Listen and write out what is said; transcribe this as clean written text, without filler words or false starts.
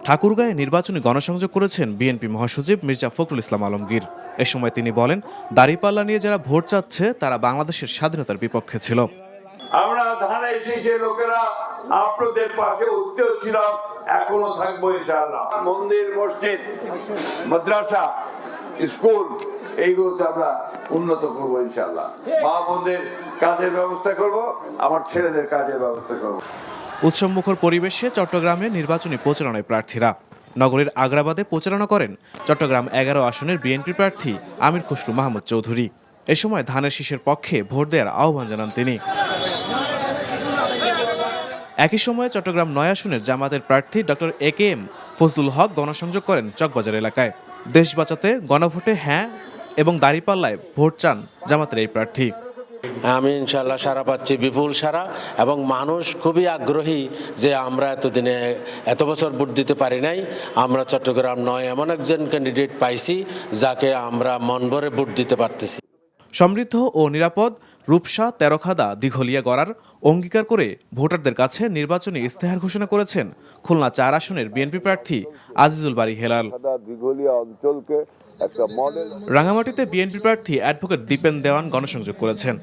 ঠাকুরগাঁয়ে নির্বাচনী গণসংযোগ করেছেন বিএনপি মহাসচিব মির্জা ফখরুল ইসলাম আলমগীর। এ সময় তিনি বলেন, দাঁড়িপাল্লা নিয়ে যারা ভোট চাচ্ছে তারা বাংলাদেশের স্বাধীনতার বিপক্ষে ছিল। আমরা ধানের শীষে লোকেরা আপনাদের পাশে উঠতেও ছিলাম, এখনো থাকবো ইনশাআল্লাহ। মন্দির, মসজিদ, মাদ্রাসা, স্কুল এইগুলোতে আমরা উন্নত করবো ইনশাআল্লাহ। মা বোনদের কাজের ব্যবস্থা করব, আমার ছেলেদের কাজের ব্যবস্থা করব। উৎসবমুখর পরিবেশে চট্টগ্রামে নির্বাচনী প্রচারণায় প্রার্থীরা। নগরীর আগ্রাবাদে প্রচারণা করেন চট্টগ্রাম 11 আসনের বিএনপি প্রার্থী আমির খসরু মাহমুদ চৌধুরী। এ সময় ধানের শীষের পক্ষে ভোট দেওয়ার আহ্বান জানান তিনি। একই সময়ে চট্টগ্রাম 9 আসনের জামাতের প্রার্থী ডক্টর AKM ফজলুল হক গণসংযোগ করেন চকবাজার এলাকায়। দেশ বাঁচাতে গণভোটে হ্যাঁ এবং দাঁড়িপাল্লায় ভোট চান জামাতের এই প্রার্থী। আমি ইনশাল্লাহ সারা পাচ্ছি, বিপুল সারা, এবং মানুষ খুবই আগ্রহী যে আমরা এতদিনে এত বছর ভোট দিতে পারি নাই, আমরা চট্টগ্রাম 9 এমন একজন ক্যান্ডিডেট পাইছি যাকে আমরা মন ভরে ভোট দিতে পারতেছি। সমৃদ্ধ ও নিরাপদ রূপসা তেরোখাদা দিঘলিয়া গড়ার অঙ্গীকার করে ভোটারদের কাছে নির্বাচনী ইস্তেহার ঘোষণা করেছেন খুলনা 4 আসনের বিএনপি প্রার্থী আজিজুল বারী হেলাল। রাঙামাটিতে বিএনপি প্রার্থী অ্যাডভোকেট দীপেন দেওয়ান গণসংযোগ করেছেন।